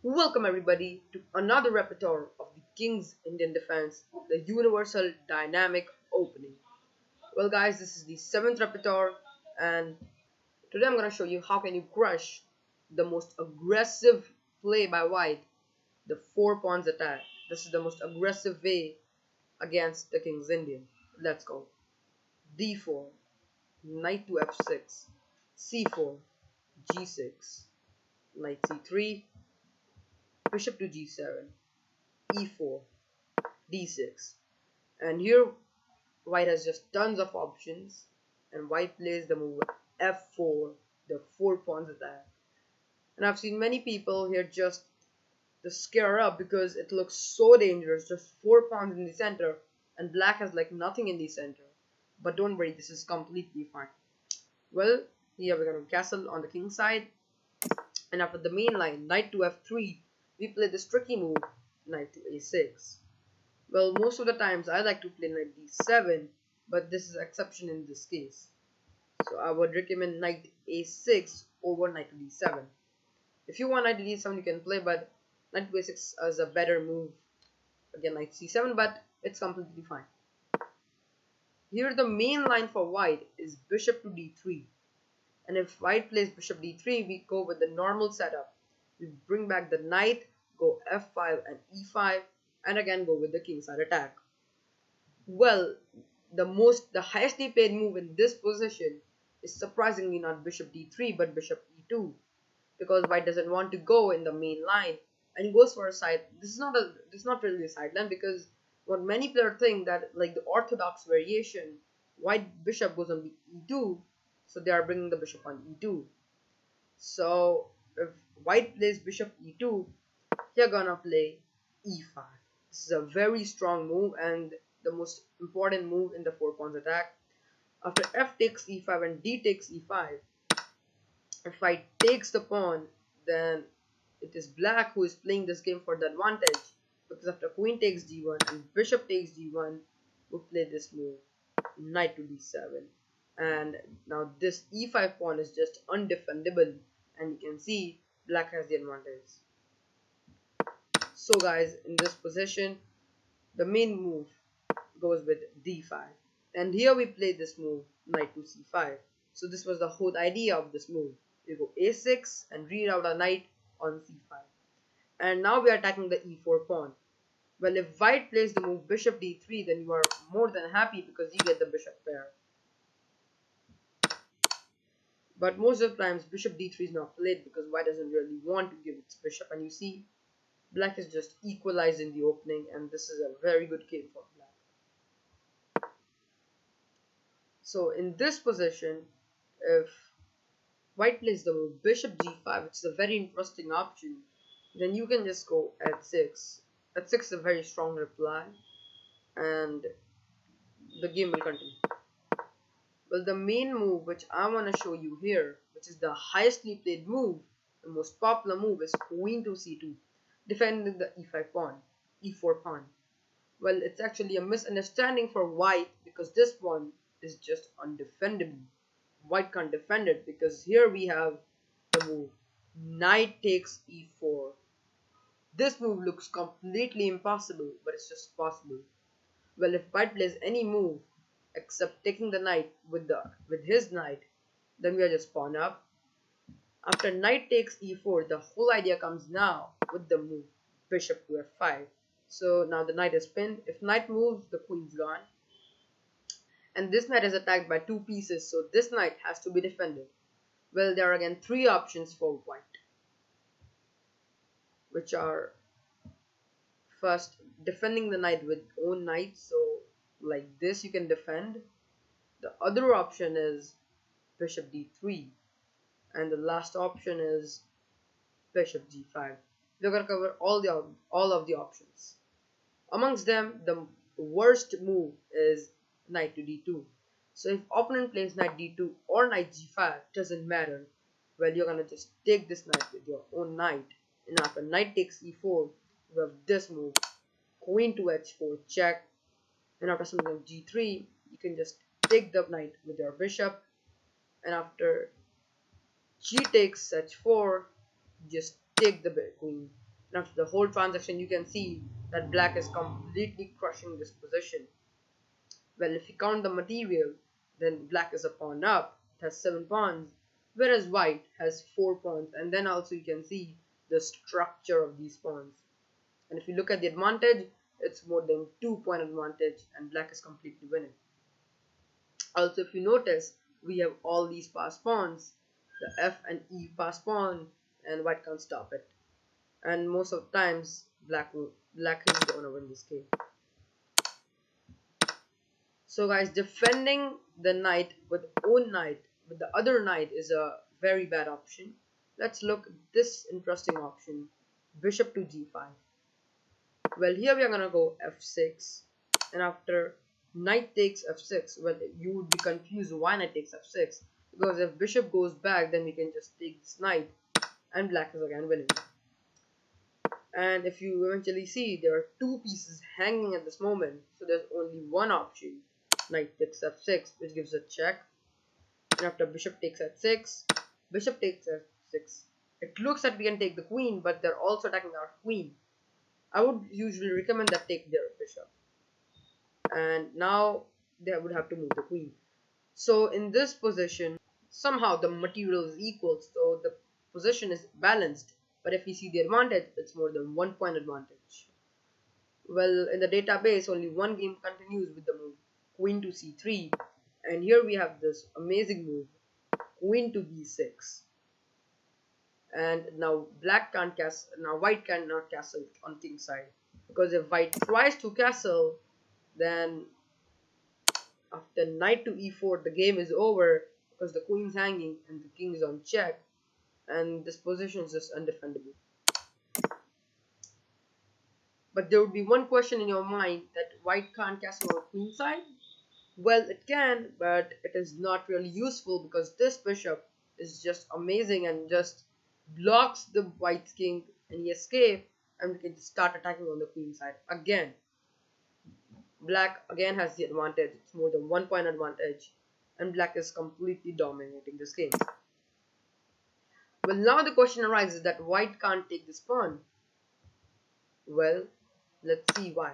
Welcome everybody to another repertoire of the King's Indian Defense, the Universal Dynamic Opening. Well guys, this is the 7th repertoire and today I'm gonna show you how can you crush the most aggressive play by white, the 4 pawns attack. This is the most aggressive way against the King's Indian. Let's go. D4, knight to f6, c4, g6, knight c3, bishop to g7, e4, d6. And here white has just tons of options and white plays the move f4, the 4 pawns attack. And I've seen many people here just to scare up because it looks so dangerous, just 4 pawns in the center and black has like nothing in the center. But don't worry, this is completely fine. Well, here we're going to castle on the king side, and after the main line knight to f3 we play this tricky move knight to a6. Well, most of the times I like to play knight d7, but this is exception in this case. So I would recommend knight a6 over knight to d7. If you want knight to d7 you can play, but knight to a6 is a better move. Again, knight c7, but it's completely fine. Here the main line for white is bishop to d3. And if white plays bishop d3, we go with the normal setup. We bring back the knight, go f5 and e5, and again go with the kingside attack. Well, the highestly played move in this position is surprisingly not bishop d3 but bishop e2, because white doesn't want to go in the main line and he goes for a side. This is not really a sideline, because what many players think that like the orthodox variation, white bishop goes on e2, so they are bringing the bishop on e2. So if white plays bishop e2, you're gonna play e5. This is a very strong move and the most important move in the 4 pawns attack. After f takes e5 and d takes e5, if white takes the pawn, then it is black who is playing this game for the advantage, because after queen takes d1 and bishop takes d1, we play this move knight to d7. And now this e5 pawn is just undefendable, and you can see black has the advantage. So guys, in this position the main move goes with d5, and here we play this move knight to c5. So this was the whole idea of this move. We go a6 and reroute our knight on c5, and now we are attacking the e4 pawn. Well, if white plays the move bishop d3, then you are more than happy because you get the bishop pair. But most of the times bishop d3 is not played because white doesn't really want to give its bishop, and you see black is just equalized in the opening, and this is a very good game for black. So in this position, if white plays the move bishop g5, which is a very interesting option, then you can just go h6. h6 is a very strong reply and the game will continue. Well, the main move which I want to show you here, which is the highestly played move, the most popular move, is queen to c2, defending the e5 pawn, e4 pawn. Well, it's actually a misunderstanding for white because this pawn is just undefendable. White can't defend it because here we have the move knight takes e4. This move looks completely impossible, but it's just possible. Well, if white plays any move except taking the knight with his knight, then we are just pawn up. After knight takes e4, the whole idea comes now with the move bishop to f5. So now the knight is pinned. If knight moves, the queen's gone. And this knight is attacked by 2 pieces, so this knight has to be defended. Well, there are again 3 options for white, which are first defending the knight with own knight, so like this you can defend. The other option is bishop d3, and the last option is bishop g5. We're going to cover all of the options. Amongst them, the worst move is knight to d2. So if opponent plays knight d2 or knight g5, doesn't matter. Well, you're gonna just take this knight with your own knight, and after knight takes e4, you have this move queen to h4 check, and after something like g3, you can just take the knight with your bishop, and after g takes h4, just take the queen. And after the whole transaction, you can see that black is completely crushing this position. Well, if you count the material, then black is a pawn up, it has 7 pawns, whereas white has 4 pawns. And then also you can see the structure of these pawns. And if you look at the advantage, it's more than 2 point advantage, and black is completely winning. Also, if you notice, we have all these passed pawns, the F and E passed pawn, and white can't stop it. And most of the times, black is gonna win this game. So guys, defending the knight with own knight with the other knight is a very bad option. Let's look at this interesting option, bishop to g5. Well, here we are gonna go f6, and after knight takes f6, well, you would be confused why knight takes f6, because if bishop goes back, then we can just take this knight, and black is again winning. And if you eventually see, there are 2 pieces hanging at this moment, so there's only one option, knight takes f6, which gives a check. And after bishop takes f6, bishop takes f6, it looks that we can take the queen, but they're also attacking our queen. I would usually recommend that take their bishop, and now they would have to move the queen. So in this position, somehow the material is equal, so the position is balanced. But if we see the advantage, it's more than 1 point advantage. Well, in the database, only one game continues with the move queen to c3, and here we have this amazing move, queen to b6. And now white cannot castle on king's side, because if white tries to castle, then after knight to e4, the game is over, because the queen's hanging and the king is on check, and this position is just undefendable. But there would be one question in your mind, that white can't castle on queen side. Well, it can, but it is not really useful, because this bishop is just amazing and just blocks the white's king, and he escapes, and we can just start attacking on the queen side again. Black again has the advantage, it's more than 1 point advantage, and black is completely dominating this game. Well, now the question arises that white can't take this pawn. Well, let's see why.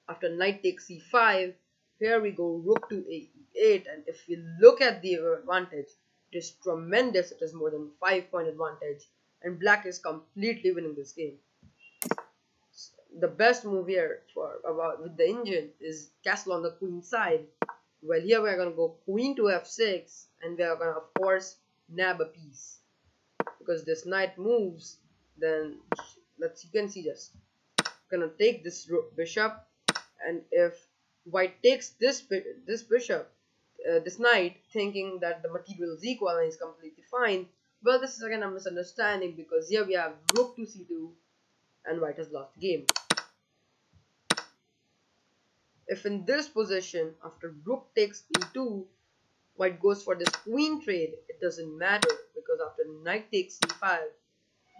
After knight takes c5, here we go rook to e8, and if we look at the advantage, it is tremendous. It is more than 5 point advantage, and black is completely winning this game. The best move here with the engine is castle on the queen side. Well, here we are gonna go queen to f6, and we are gonna of course nab a piece, because this knight moves. Then you can see just gonna take this bishop, and if white takes this bishop, this knight, thinking that the material is equal and is completely fine. Well, this is again a misunderstanding, because here we have rook to c2, and white has lost the game. If in this position, after rook takes e2, white goes for this queen trade, it doesn't matter, because after knight takes c5,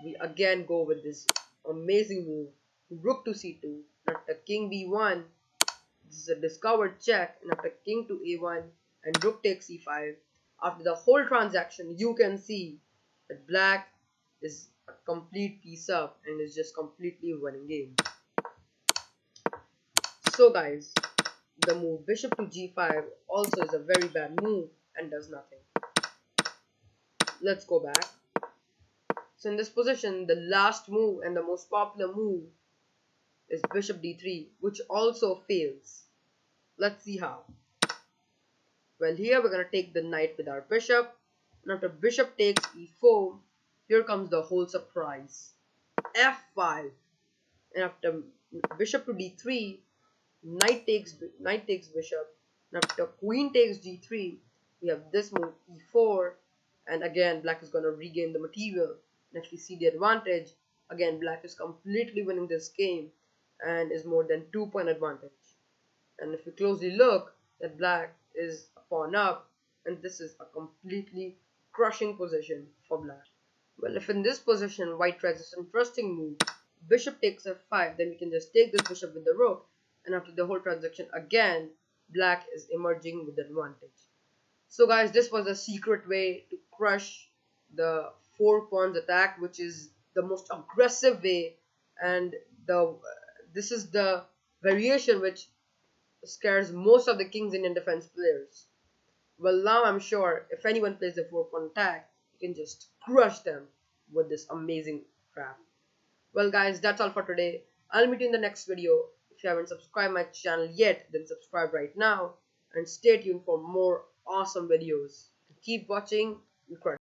we again go with this amazing move, rook to c2, and after king b1, this is a discovered check, and after king to a1 and rook takes e5, after the whole transaction, you can see that black is a complete piece up and is just completely winning game. So guys, the move bishop to g5 also is a very bad move and does nothing. Let's go back. So in this position, the last move and the most popular move is bishop d3, which also fails. Let's see how. Well, here we're going to take the knight with our bishop, and after bishop takes e4, here comes the whole surprise, f5, and after bishop to d3, knight takes bishop, and after queen takes g3, we have this move e4, and again black is going to regain the material. And if you see the advantage, again black is completely winning this game and is more than 2 point advantage. And if you closely look, that black is a pawn up, and this is a completely crushing position for black. Well, if in this position white tries this interesting move, bishop takes f5, then we can just take this bishop with the rook, and after the whole transaction again, black is emerging with the advantage. So guys, this was a secret way to crush the 4 pawns attack, which is the most aggressive way and the this is the variation which scares most of the Kings Indian defense players. Well, now I'm sure if anyone plays the four pawn attack, you can just crush them with this amazing crap. Well, guys, that's all for today. I'll meet you in the next video. If you haven't subscribed my channel yet, then subscribe right now and stay tuned for more awesome videos. Keep watching and crush.